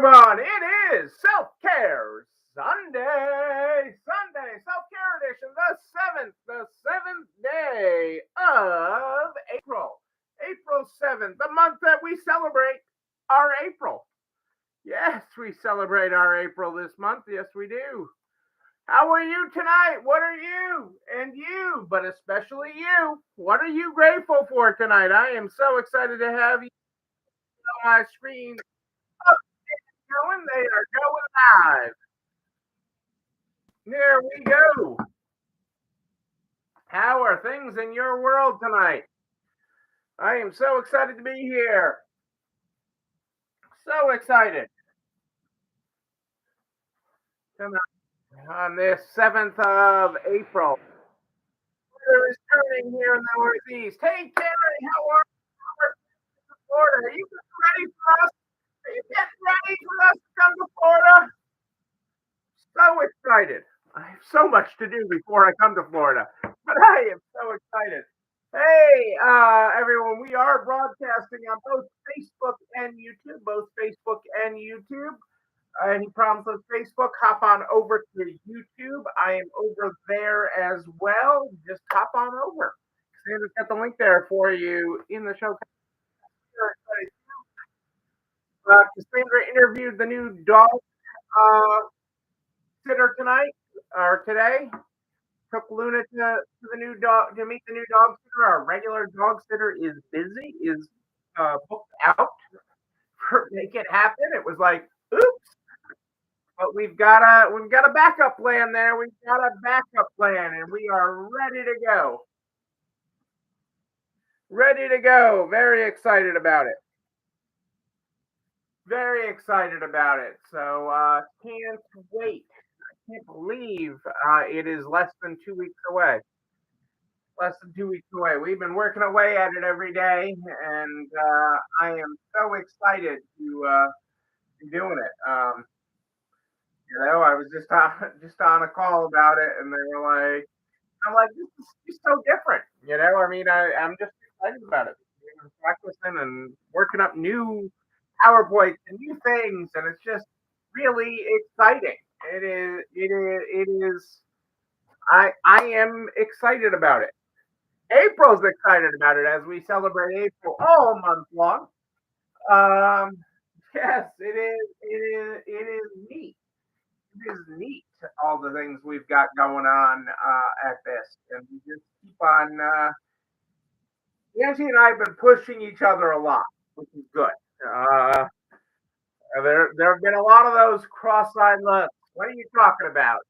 everyone. It is Self-Care Sunday, Self-Care Edition, the seventh day of April 7th, the month that we celebrate our April. Yes, we celebrate our April this month. Yes, we do. How are you tonight? What are you and you, but especially you? What are you grateful for tonight? I am so excited to have you on my screen. Going, they are going live. There we go. How are things in your world tonight? I am so excited to be here. So excited. Tonight, on this 7th of April. Weather is turning here in the Northeast. Hey, Terry, how are you in Florida? Are you getting ready for us? Are you getting ready for us to come to Florida? So excited. I have so much to do before I come to Florida, but I am so excited. Hey, everyone, we are broadcasting on both Facebook and YouTube, Any problems with Facebook, hop on over to YouTube. I am over there as well. Just hop on over. Sandra's got the link there for you in the show. Cassandra interviewed the new dog uh, sitter tonight or today. Took Luna to the new dog to meet the new dog sitter. Our regular dog sitter is busy, is booked out for make it happen. It was like, oops. But we've got a backup plan there. We've got a backup plan, and we are ready to go. Ready to go. Very excited about it. Very excited about it. So can't wait. I can't believe it is less than 2 weeks away. Less than 2 weeks away. We've been working away at it every day, and I am so excited to be doing it. I was just on a call about it, and they were like, "I'm like, this is just so different." I mean, I'm just excited about it. Practicing and working up new PowerPoints and new things, and it's just really exciting. It is. It is. It is. I am excited about it. April's excited about it as we celebrate April all month long. Um, yes, it is. It is. It is neat. It is neat. All the things we've got going on at this, and we just keep on. Nancy and I have been pushing each other a lot, which is good. Uh, there have been a lot of those cross-eyed looks. What are you talking about?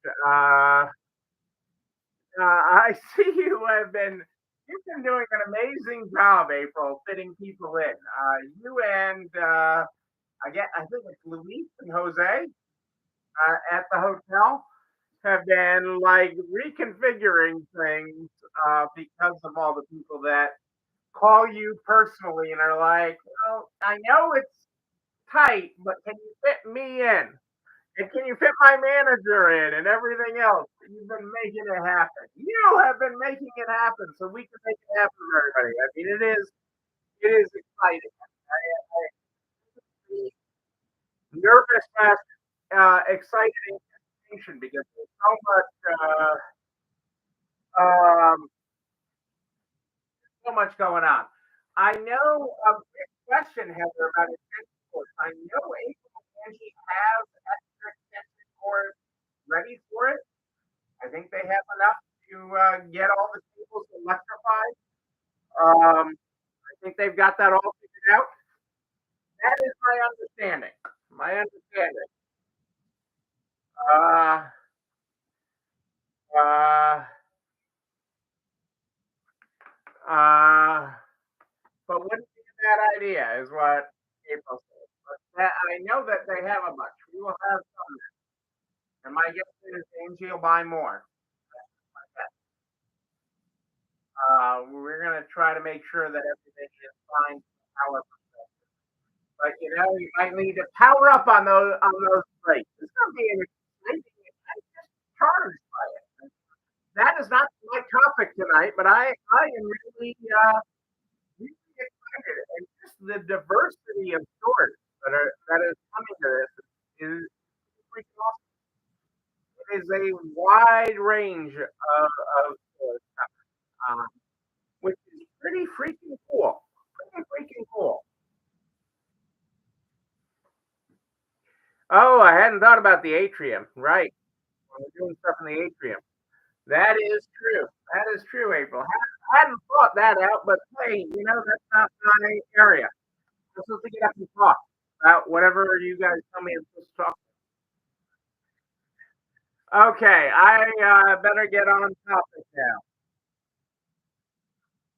I see you've been doing an amazing job, April, fitting people in. You and I think it's Luis and Jose at the hotel have been like reconfiguring things because of all the people that call you personally and are like, well, I know it's tight, but can you fit me in? And can you fit my manager in and everything else? You've been making it happen. You have been making it happen, so we can make it happen for everybody. I mean, it is exciting. I'm nervous, excited anticipation because there's um, so much going on. I know a quick question, Heather, about extension course. I know April and Angie have extra extension course ready for it. I think they have enough to get all the cables electrified. I think they've got that all figured out. That is my understanding. My understanding. Uh, uh, uh, but wouldn't be a bad idea, is what April said. But I know that they have a bunch. We will have some. And my guess is Angie will buy more. We're going to try to make sure that everything is fine from our perspective. But you might need to power up on those plates. It's going to be an exciting. I'm just charged by it. That is not my topic tonight, but I am really excited, and just the diversity of stories that is coming to this a wide range of stores, um, which is pretty freaking cool. Pretty freaking cool. Oh, I hadn't thought about the atrium. Right. We're doing stuff in the atrium. That is true. That is true, April. I hadn't thought that out, but hey, that's not my area. I'm supposed to get up and talk about whatever you guys tell me I'm supposed to talk. Okay, I better get on topic now.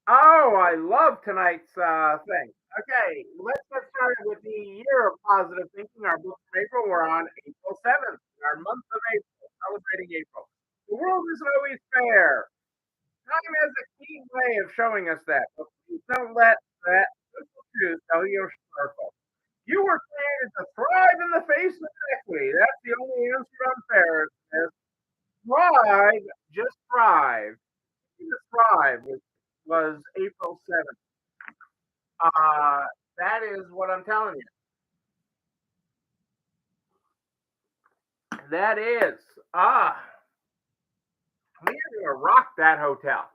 Oh, I love tonight's thing. Okay, let's get started with the year of positive thinking. Our book from April. We're on April 7th, our month of April, celebrating April. The world isn't always fair. Time has a keen way of showing us that, but please don't let that simple truth tell you you're sparkle. You were created to thrive in the face of inequity. That's the only answer to unfairness. Thrive, just thrive. Just thrive was April 7th. That is what I'm telling you. That is. We are going to rock that hotel.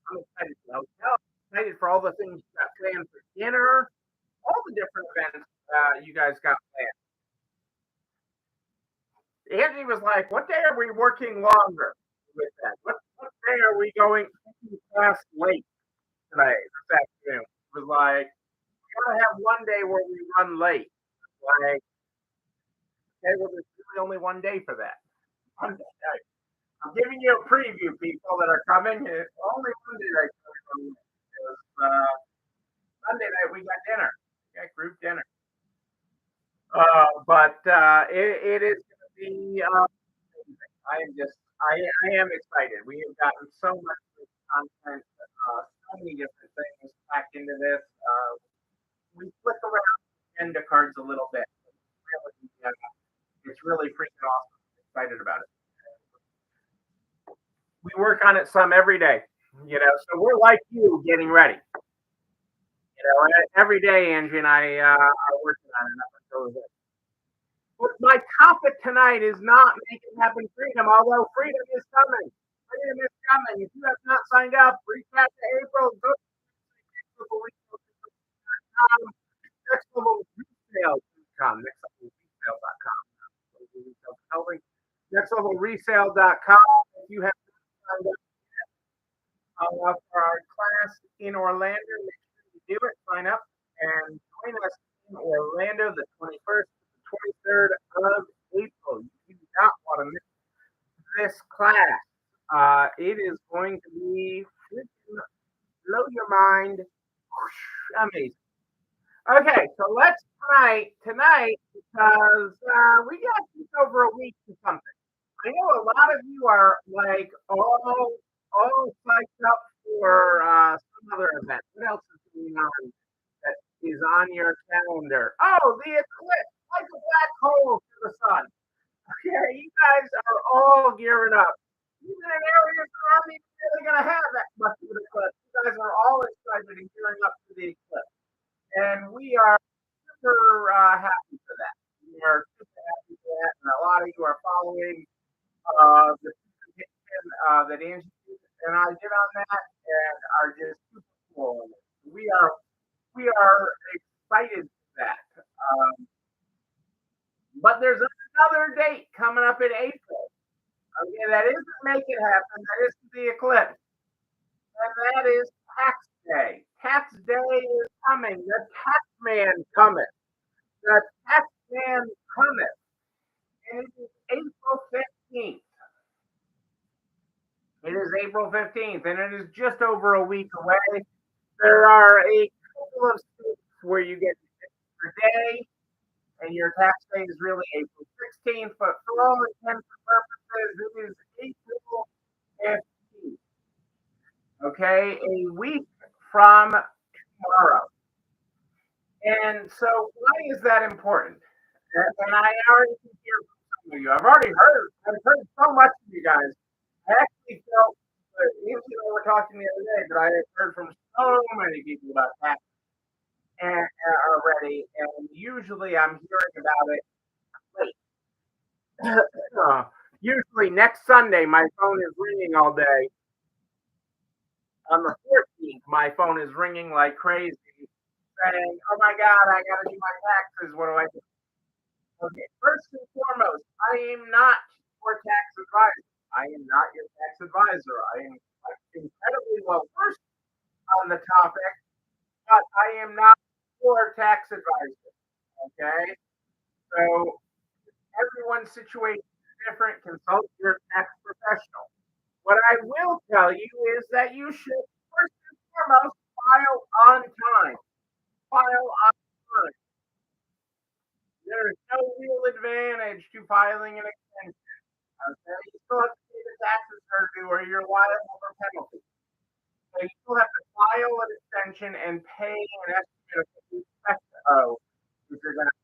I'm excited for the hotel. I'm excited for all the things you got planned for dinner, all the different events you guys got planned. Angie was like, "What day are we working longer with that? What day are we going class late today this afternoon?" It was like, "We gotta have one day where we run late." Like, okay, well, there's really only one day for that. One day. I'm giving you a preview, people that are coming. It's only Monday night. Monday night we got dinner. We got group dinner. But it is going to be. I am just. I am excited. We have gotten so much content, so many different things packed into this. We flick around agenda cards a little bit. Really, it's really freaking awesome. Excited about it. We work on it some every day. So we're like you getting ready. Every day, Angie and I are working on it up until this. But my topic tonight is not making happen freedom, although freedom is coming. Freedom is coming. If you have not signed up, reach out to April. Go to nextlevelresale.com. Nextlevelresale.com. If you have not signed up for our class in Orlando, make sure you do it. Sign up and join us in Orlando the 21st to the 23rd of April. You do not want to miss this class. It is going to be blow your mind. Amazing. Okay, so let's tonight because we got just over a week to something. I know a lot of you are like all psyched up for some other event. What else is going on that is on your calendar? Oh, the eclipse, like a black hole to the sun. Okay, you guys are all gearing up. Even in areas that aren't even really going to have that much of an eclipse, you guys are all excited and gearing up for the eclipse. And we are super happy for that. We are super happy for that. And a lot of you are following the presentation that Angie and I did on that and are just super cool. We are excited for that. But there's another date coming up in April. Okay, that isn't Make It Happen. That isn't the eclipse. And that is Tax Day. Tax Day is coming. The tax man cometh. The tax man cometh. And it is April 15th. It is April 15th, and it is just over a week away. There are a couple of states where you get your day, and your tax day is really April 16th, but for all intents and purposes, it is April 15th. Okay, a week from tomorrow. And so, why is that important? And I already can hear from some of you. I've heard so much from you guys. I actually felt, even though we were talking the other day, that I had heard from so many people about that already. And usually I'm hearing about it late. Usually next Sunday, my phone is ringing all day. On the 14th, my phone is ringing like crazy, saying, "Oh my God, I got to do my taxes. What do I do?" Okay, first and foremost, I am not your tax advisor. I am not your tax advisor. I am incredibly well versed on the topic, but I am not your tax advisor. Okay, so everyone's situation is different. Consult your tax professional. What I will tell you is that you should first and foremost file on time. File on time. There is no real advantage to filing an extension. Okay, you still have to pay the taxes are due, or you're liable for penalties. So you still have to file an extension and pay an estimate of what you expect to owe if you're going to.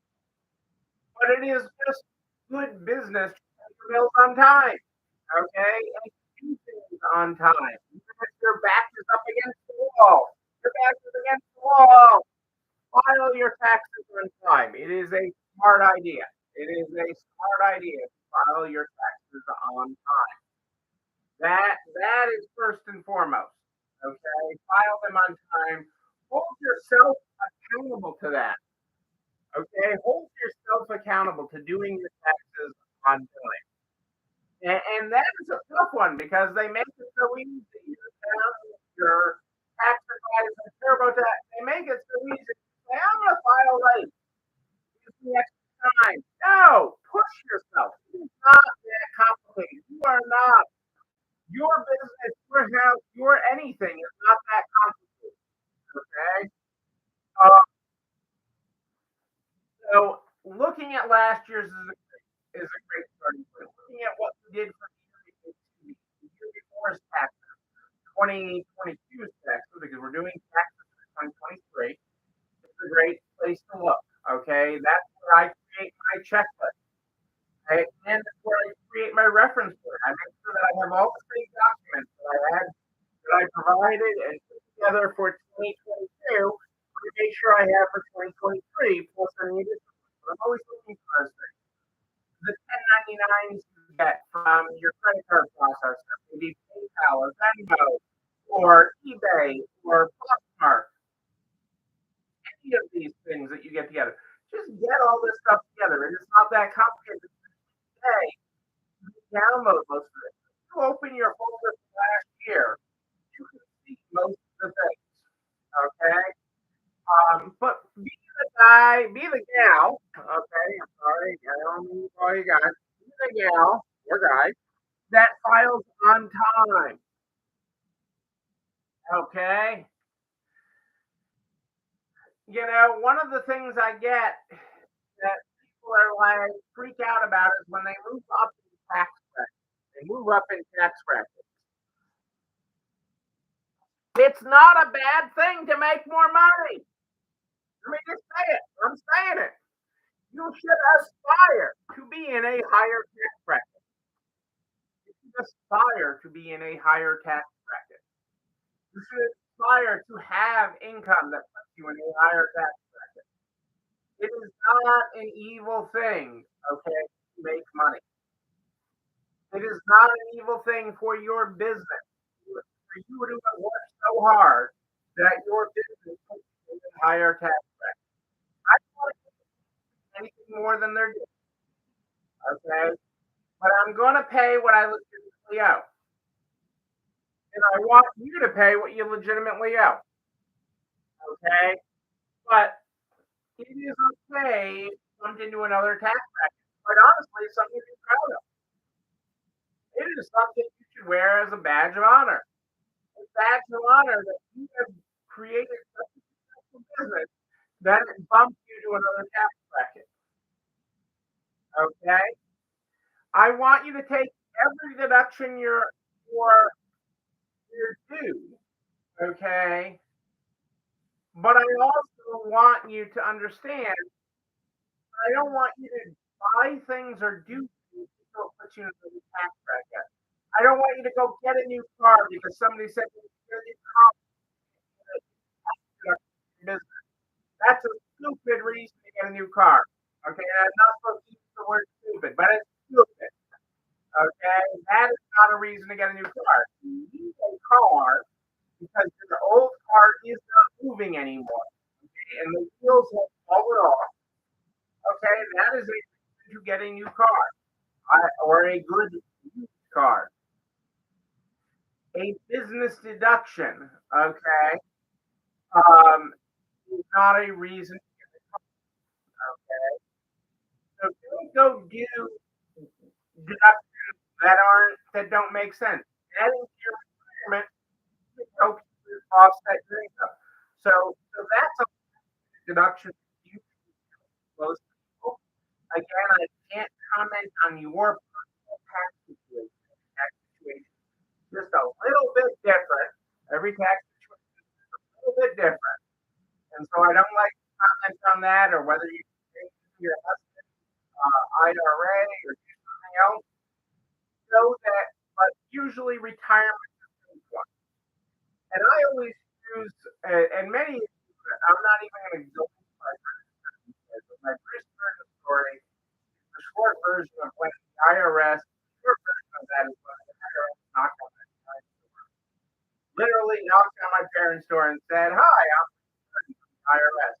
But it is just good business to pay your bills on time. Okay, and do things on time. Even if your back is up against the wall, your back is against the wall. File your taxes on time. It is a smart idea. It is a smart idea to file your taxes on time. That is first and foremost. Okay, file them on time. Hold yourself accountable to that. Okay, hold yourself accountable to doing your taxes on time. And that is a tough one because they make it so easy. Your tax advisor care about that. They make it so easy. Say, I'm going to file late. Give me extra time. No, push yourself. It is not that complicated. You are not. Your business, your house, your anything is not that complicated. Okay. Uh, so looking at last year's is a great starting point. Looking at what we did for the year before's tax, 2022's tax, because we're doing taxes for 2023. It's a great place to look. Okay, that's where I create my checklist. Okay? And that's where I create my reference board. I make sure that I have all the same documents that I provided and put together for 2022. I make sure I have for 2023 plus any additional. I'm always looking for those things. The 1099s you get from your credit card processor, maybe PayPal or Venmo or eBay or Poshmark, any of these things that you get together. Just get all this stuff together. It is not that complicated. Hey, download most of it. You open your folder from last year, you can see most of the things. Okay? But be the guy, be the gal. Okay, I'm sorry, I don't mean to call you guys. Be the gal or guy that files on time. Okay? One of the things I get that people are like freak out about is when they move up in tax brackets. They move up in tax brackets. It's not a bad thing to make more money. Let me just say it. I'm saying it. You should aspire to be in a higher tax bracket. You should aspire to be in a higher tax bracket. You should aspire to have income that puts you in a higher tax bracket. It is not an evil thing, okay, to make money. It is not an evil thing for your business, for you to work so hard that your business puts you in a higher tax bracket. I don't want to get anything more than they're doing, okay? But I'm going to pay what I legitimately owe. And I want you to pay what you legitimately owe, okay? But it is okay if you come into another tax bracket. Quite honestly, something to be proud of. It is something you should wear as a badge of honor. A badge of honor that you have created such a successful business that it bumps you to another tax bracket. Okay? I want you to take every deduction you're due. Okay? But I also want you to understand I don't want you to buy things or do things that don't put you in the tax bracket. I don't want you to go get a new car because somebody said you get a new car business. That's a stupid reason to get a new car. Okay, and I'm not supposed to use the word stupid, but it's stupid. Okay, to get a new car. You need a car because your old car is not moving anymore, okay, and the wheels have fallen off. Okay, that is a reason to get a new car or a good used car. A business deduction, okay, um, is not a reason. Okay, so don't go do deductions that don't make sense. Adding to your retirement helps you offset your income. So that's a deduction you most people. Again, I can't comment on your personal tax situation. Just a little bit different. Every tax situation is a little bit different. And so I don't like to comment on that or whether you take your husband's IRA or do something else. Know that, but usually retirement is one. And I always use, and many, I'm not even going to go into my Bruce Perkins story, the short version of when the IRS, the short version of that is when the IRS knocked on my parents' door. Literally knocked on my parents' door and said, "Hi, I'm from the IRS."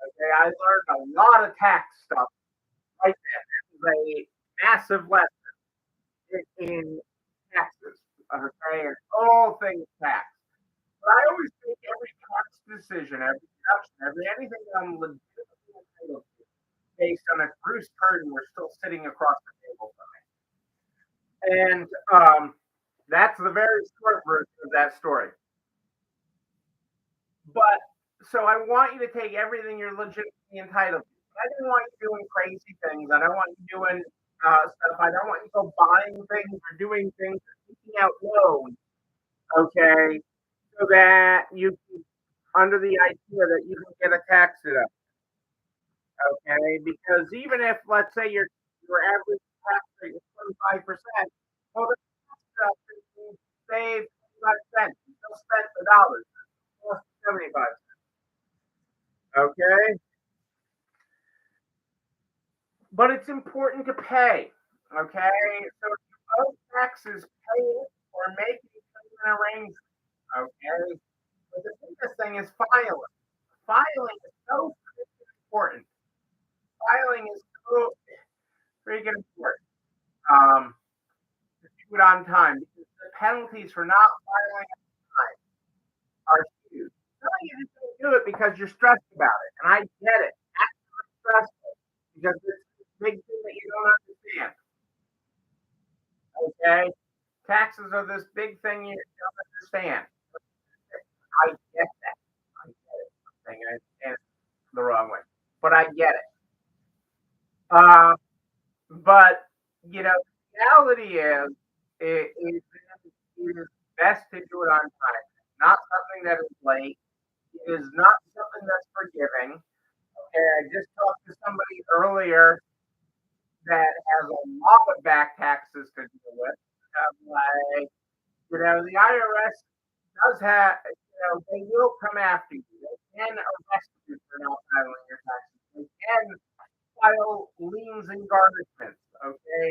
Okay, I learned a lot of tax stuff right then. It was a massive lesson in taxes, okay, and all things tax. But I always think every tax decision, every deduction, every anything that I'm legitimately entitled to, based on if Bruce Purdy were still sitting across the table from me. And that's the very short version of that story. But so I want you to take everything you're legitimately entitled to. I don't want you doing crazy things. I don't want you doing stuff. I don't want you go buying things or doing things or taking out loans. Okay, so that you can, under the idea that you can get a tax deduction. Okay, because even if let's say your average tax rate is 25%, well, the tax deduction means you save 25 cents. You still spent the dollars. Cost 75 cents. Okay, but it's important to pay. Okay, so if you owe taxes, pay it or make an arrangement. Okay, but the biggest thing is filing. Filing is so important. Filing is so freaking important. Um, to do it on time because the penalties for not filing on time are huge. No, you just don't do it because you're stressed about it, and I get it. That's stressful because it's this big thing that you don't understand. Okay, taxes are this big thing you don't understand. I get that. I get it. I'm saying I understand it the wrong way, but I get it. Uh, but the reality is, it is best to do it on time. Not something that is late. It is not something that's forgiving. Okay, I just talked to somebody earlier that has a lot of back taxes to deal with. Like, the IRS does have, they will come after you. They can arrest you for not filing your taxes. They can file liens and garnishments. Okay,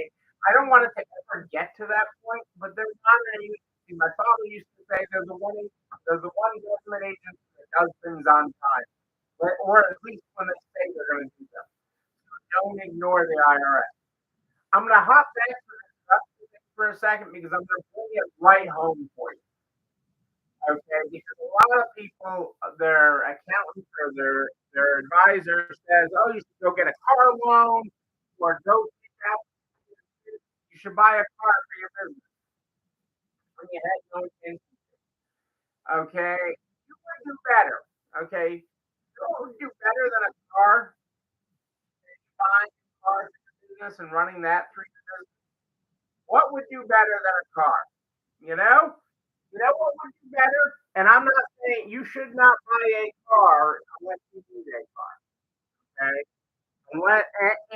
I don't want it to ever get to that point, but there's not any. My father used to say there's a one government agency that does things on time, or at least when they say they're going to do them. So don't ignore the IRS. I'm going to hop back to this for a second because I'm going to bring it right home for you. Okay, because a lot of people, their accountants or their advisor says, "Oh, you should go get a car loan or go take out. You should buy a car for your business." When you had no intention, okay, you would do better. Okay, you know what would do better than a car? Buying a car for your business and running that through your business. What would do better than a car? You know, what would do better? And I'm not saying you should not buy a car unless you need a car. Okay, unless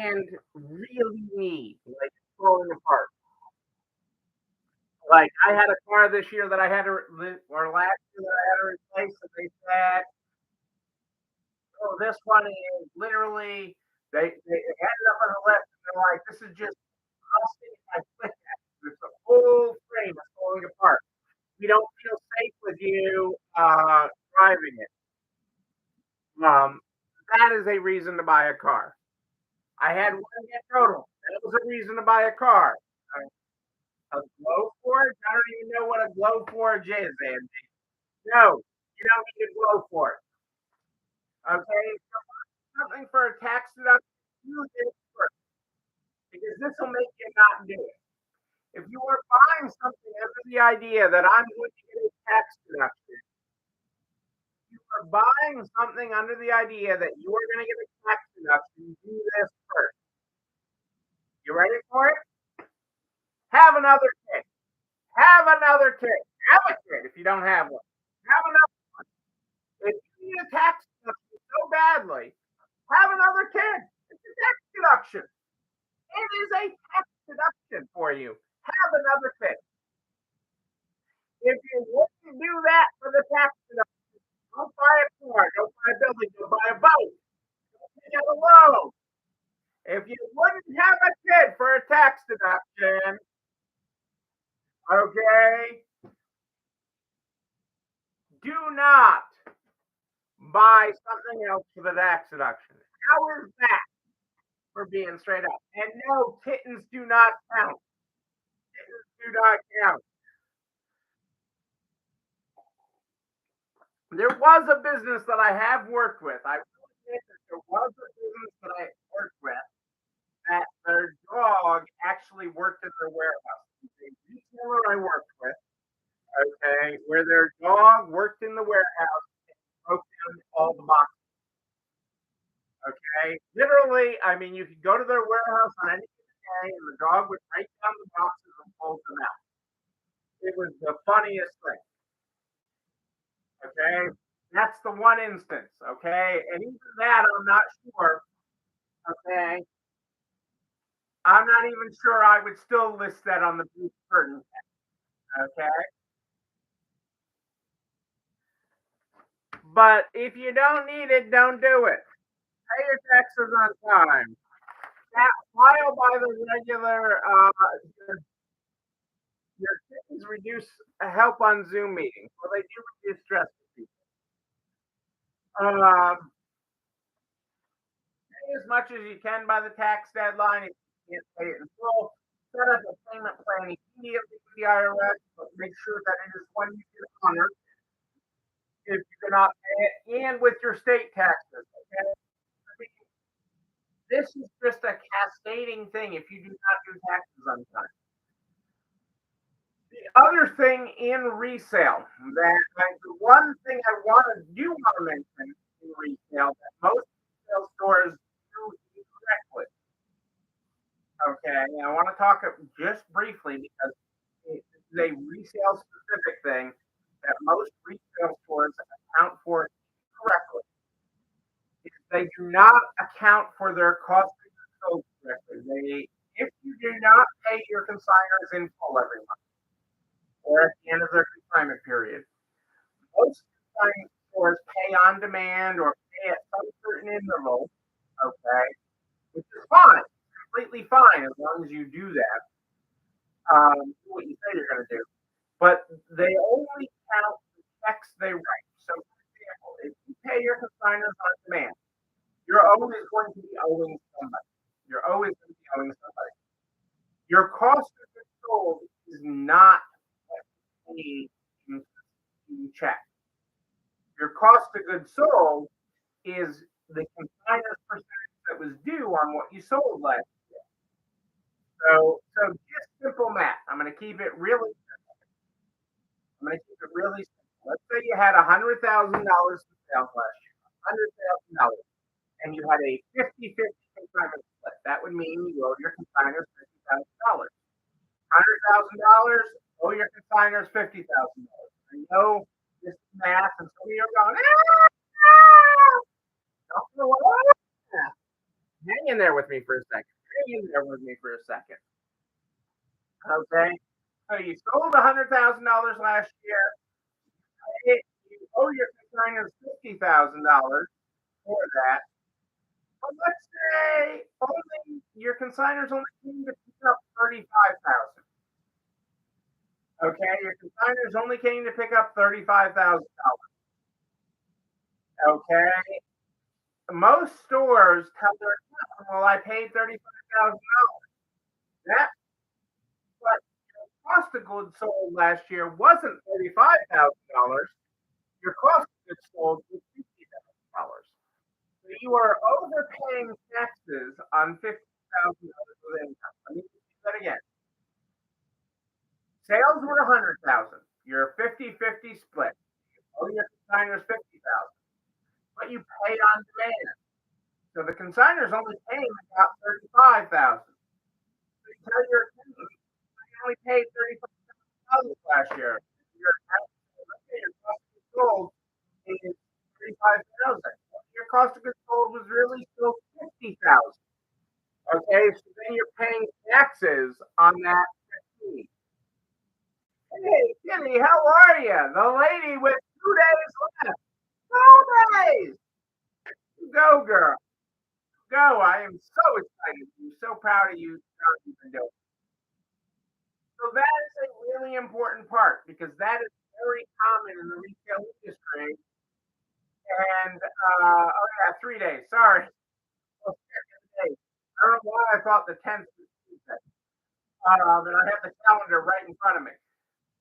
and really need like it's falling apart. Like I had a car this year that I had to, or last year that I had to replace, and they said, "Oh, this one is literally." They ended up on the list, and they're like, "This is just rusting." I quit that. The whole frame is falling apart. We don't feel safe with you driving it. Um, that is a reason to buy a car. I had one get total. That was a reason to buy a car. A glow forge? I don't even know what a glow forge is, Andy. No, you don't need a glow forge. Okay, so something for a tax deduction, do this first because this will make you not do it. If you are buying something under the idea that I'm going to get a tax deduction, you are buying something under the idea that you are going to get a tax deduction, do this first. You ready for it? Have another kid. Have another kid. Have a kid if you don't have one. Have another one. If you need a tax deduction so badly, have another kid. It's a tax deduction. It is a tax deduction for you. Have another kid. If you wouldn't do that for the tax deduction, don't buy a car, don't buy a building, don't buy a boat, don't take out a loan. If you wouldn't have a kid for a tax deduction, okay, do not buy something else for the tax deduction. How is that for being straight up? And no, kittens do not count. Kittens do not count. There was a business that I have worked with. I will admit that there was a business that I worked with that their dog actually worked in their warehouse. The retailer I worked with, okay, where their dog worked in the warehouse and broke down all the boxes. Okay, literally, I mean, you could go to their warehouse on any given day, and the dog would break down the boxes and fold them out. It was the funniest thing. Okay, that's the one instance. Okay, and even that, I'm not sure. Okay, I'm not even sure I would still list that on the beef curtain. Okay, but if you don't need it, don't do it. Pay your taxes on time. File by the regular. Your kids reduce help on Zoom meetings. Well, they do reduce stress for people. Pay as much as you can by the tax deadline. If you can't pay it in full, set up a payment plan immediately with the IRS, but make sure that it is one you can honor if you cannot pay it, and with your state taxes. Okay? This is just a cascading thing if you do not do taxes on time. The other thing in resale the one thing do want to mention in resale that most retail stores do incorrectly. Okay, and I want to talk just briefly because it is a resale specific thing that most retail stores account for correctly. They do not account for their cost of goods sold correctly. If you do not pay your consignors in full every month or at the end of their consignment period, most consignment stores pay on demand or pay at some certain interval, okay, which is fine, completely fine as long as you do that. Do what you say you're going to do. But they only count the checks they write. So, for example, if you pay your consignors on demand, you're always going to be owing somebody. You're always going to be owing somebody. Your cost of goods sold is not paid in check. Your cost of goods sold is the consignor's percentage that was due on what you sold last year. So just simple math. I'm going to keep it really simple. I'm going to keep it really simple. Let's say you had $100,000 in sales last year. $100,000. And you had a 50-50 consignment split. That would mean you owe your consignors $50,000. $100,000, owe your consignors $50,000. I know this is math, and some of you are going, don't know what. Hang in there with me for a second. Hang in there with me for a second. Okay? So you sold $100,000 last year. You owe your consignors $50,000 for that. But let's say only your consignors only came to pick up $35,000. Okay, your consigners only came to pick up $35,000. Okay, most stores tell their customer, "Well, I paid $35,000." That but cost of goods sold last year wasn't $35,000. Your cost of goods sold was $50,000. So you are overpaying taxes on $50,000 of income. Let me do that again. Sales were 100,000. You're 50-50 split. Oh, your consignor's 50,000, but you pay on demand. So the consignor's only paying about 35,000. So you tell your tenant, I only paid 35,000 last year. Your cost of goods sold is 35,000. Your cost of goods sold was really still 50,000. Okay, so then you're paying taxes on that 15. Hey, Kitty, how are you? The lady with 2 days left. 2 days. Go, girl. Go. I am so excited. I'm so proud of you. How you've been doing. So that is a really important part because that is very common in the retail industry. And oh yeah, 3 days. Sorry. Oh, 7 days. I don't know why I thought the 10th was Tuesday. And I have the calendar right in front of me.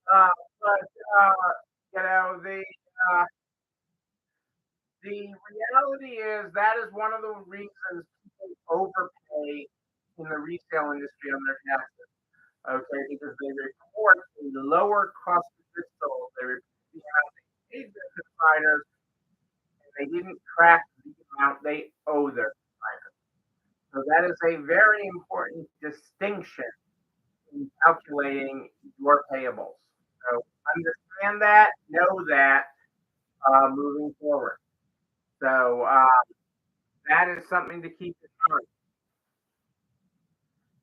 Uh, but you know uh, the reality is that is one of the reasons people overpay in the resale industry on their taxes. Okay, because they report a lower cost of goods sold. They report the amount they paid their consigners, and they didn't track the amount they owe their consigners. So that is a very important distinction in calculating your payables. So understand that, know that moving forward. So that is something to keep in mind.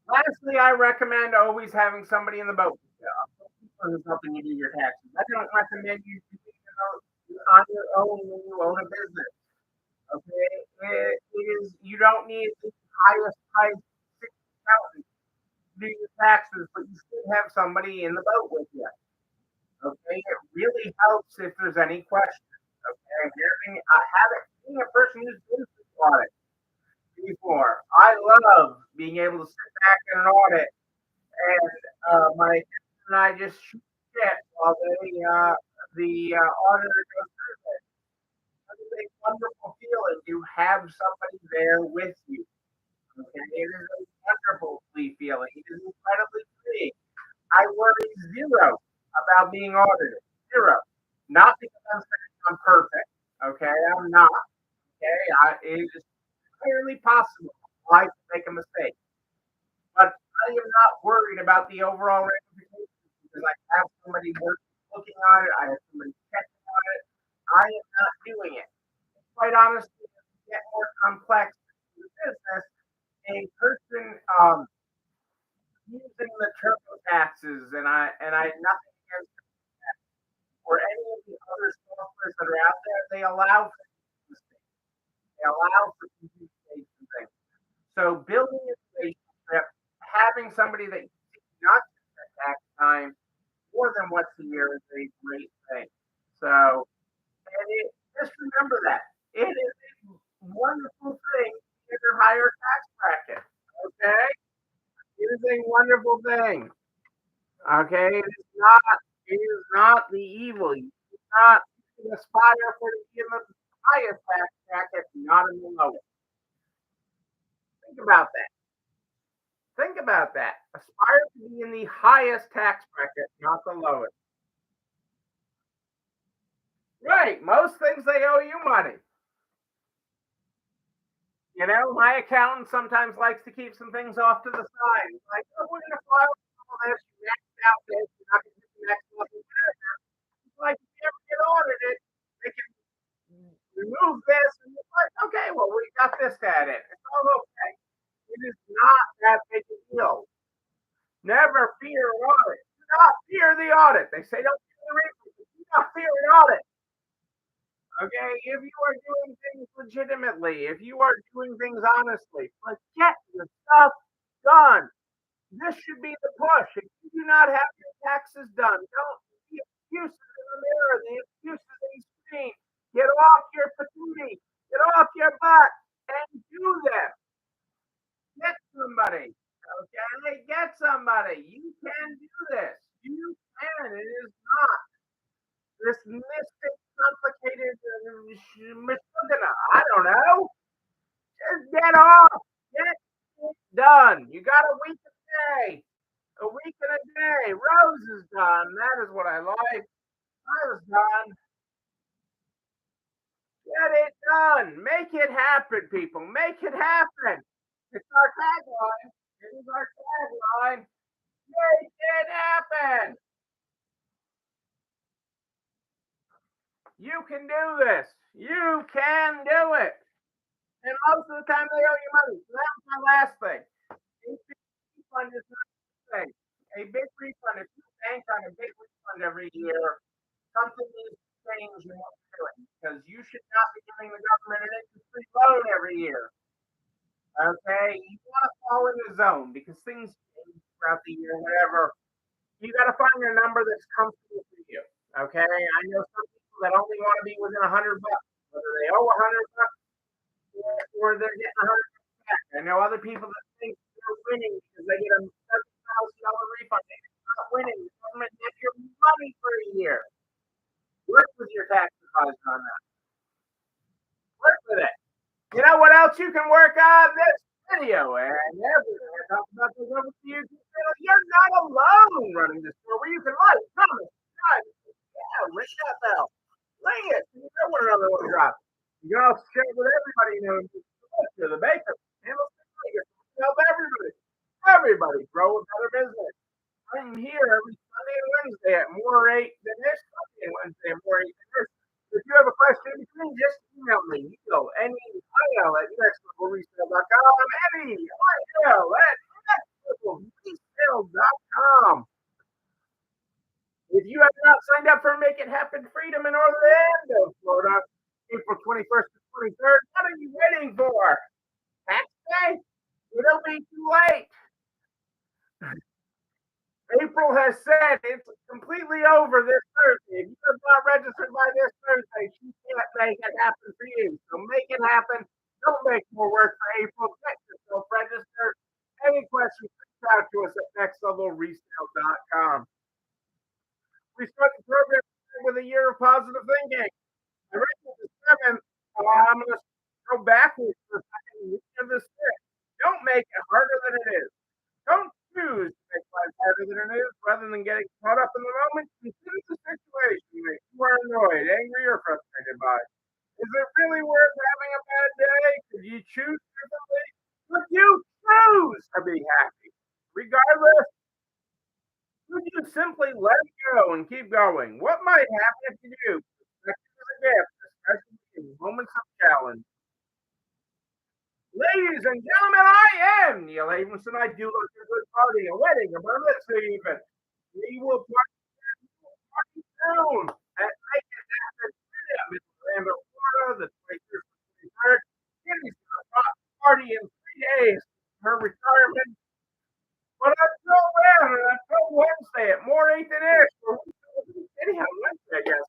Lastly, I recommend always having somebody in the boat who's helping you do your taxes. I don't recommend you doing it on your own when you own a business. Okay, it is you don't need the highest price accountant to do your taxes, but you should have somebody in the boat with you. Okay, it really helps if there's any questions. Okay, having being a person who's been through audit before, I love being able to sit back in an audit and my and I just shoot shit while the auditor goes through it. It's a wonderful feeling to have somebody there with you. Okay, it is a wonderful feeling. It is incredibly freeing. I worry zero about being audited. Zero. Not because I'm saying I'm perfect. Okay, I'm not. Okay, it is entirely possible I can make a mistake. But I am not worried about the overall ramifications because I have somebody looking on it. I have somebody checking on it. I am not doing it. Quite honestly, as we get more complex in the business, a person using the turbo taxes and I nothing against or any of the other softwares that are out there, they allow for mistakes. They allow for mistakes and things. So building a relationship, having somebody that you see not just at tax time more than once a year is a great thing. So just remember that. It is a wonderful thing to get a higher tax bracket. Okay? It is a wonderful thing. Okay? It is not the evil. You not you can aspire for to be in the highest tax bracket, not in the lowest. Think about that. Think about that. Aspire to be in the highest tax bracket, not the lowest. Right. Most things they owe you money. You know, my accountant sometimes likes to keep some things off to the side. He's like, oh, we're going to file all this, you maxed out this, you're not going to get the next level. He's like, if you ever get audited, they can remove this. And it's like, okay, well, we got this at it. It's all okay. It is not that big a deal. Never fear an audit. Do not fear the audit. They say don't fear the reason. Do not fear an audit. Okay, if you are doing things legitimately, if you are doing things honestly, like get your stuff done. This should be the push. If you do not have your taxes done, don't see excuses in the mirror, the excuses in the screen. Get off your patootie, get off your butt, and do them. Get somebody. Okay, get somebody. You can do this. You can. It is not this mystic, complicated, I don't know. Just get off. Get it done. You got a week a day. A week and a day. Rose is done. That is what I like. I was done. Get it done. Make it happen, people. Make it happen. It's our tagline. It is our tagline. Make it happen. You can do this. You can do it. And most of the time they owe you money. So that's my last thing. A big refund is not a thing. A big refund, if you bank on a big refund every year, something needs to change in what you're doing. Because you should not be giving the government an interest-free loan every year. Okay? You want to fall in the zone because things change throughout the year, whatever. You got to find a number that's comfortable for you. Okay? I know some people that only want to be within $100, whether they owe $100 or they're getting $100 back. I know other people that think they're winning because they get a $7,000 refund. They're not winning. The government gets your money for a year. Work with your tax advisor on that. Work with it. You know what else you can work on? This video and everything I talk about this over to you. You're not alone running this store where you can like, comment, subscribe. Yeah, ring that bell. Ring it. You know when another one drops. You can also share it with everybody you know, the baker, help everybody. Everybody grow a better business. I'm here every Sunday and Wednesday at more 8 than this Sunday and Wednesday at more 8 than this. If you have a question in between, just email me. You go NEIL at nextlevelresale.com. NEIL at nextlevelresale.com. If you have not signed up for Make It Happen Freedom in Orlando, Florida, April 21st to 23rd, what are you waiting for? Tax day? It'll be too late. April has said it's completely over this Thursday. If you have not registered by this Thursday, she can't make it happen for you. So make it happen. Don't make more work for April. Get yourself registered. Any questions, reach out to us at nextlevelresale.com. We start the program with a year of positive thinking. I read the 7th. I'm going to go backwards for a second. Of the 6th. Don't make it harder than it is. Don't choose to make life harder than it is. Rather than getting caught up in the moment, consider the situation that you are annoyed, angry, or frustrated by. Is it really worth having a bad day? Could you choose differently? Could you choose to be happy? Regardless, could you simply let it go and keep going? What might happen if you do? Perspective is a gift, especially in moments of challenge. Ladies and gentlemen, I am Neil Abramson. I do like a good party, a wedding, a bar mitzvah even. We will party soon at Make It Happen Freedom in Orlando, Florida, the 23rd and 23rd. Kenny's going to party in 3 days. Her retirement. But until then, until Wednesday at more 8 than ish. Anyhow, Wednesday, I guess.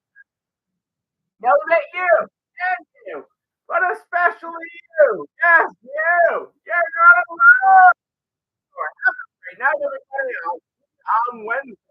Know that you and you, but especially you. Yes, you. You're not alone. Have a great night, everybody. On Wednesday.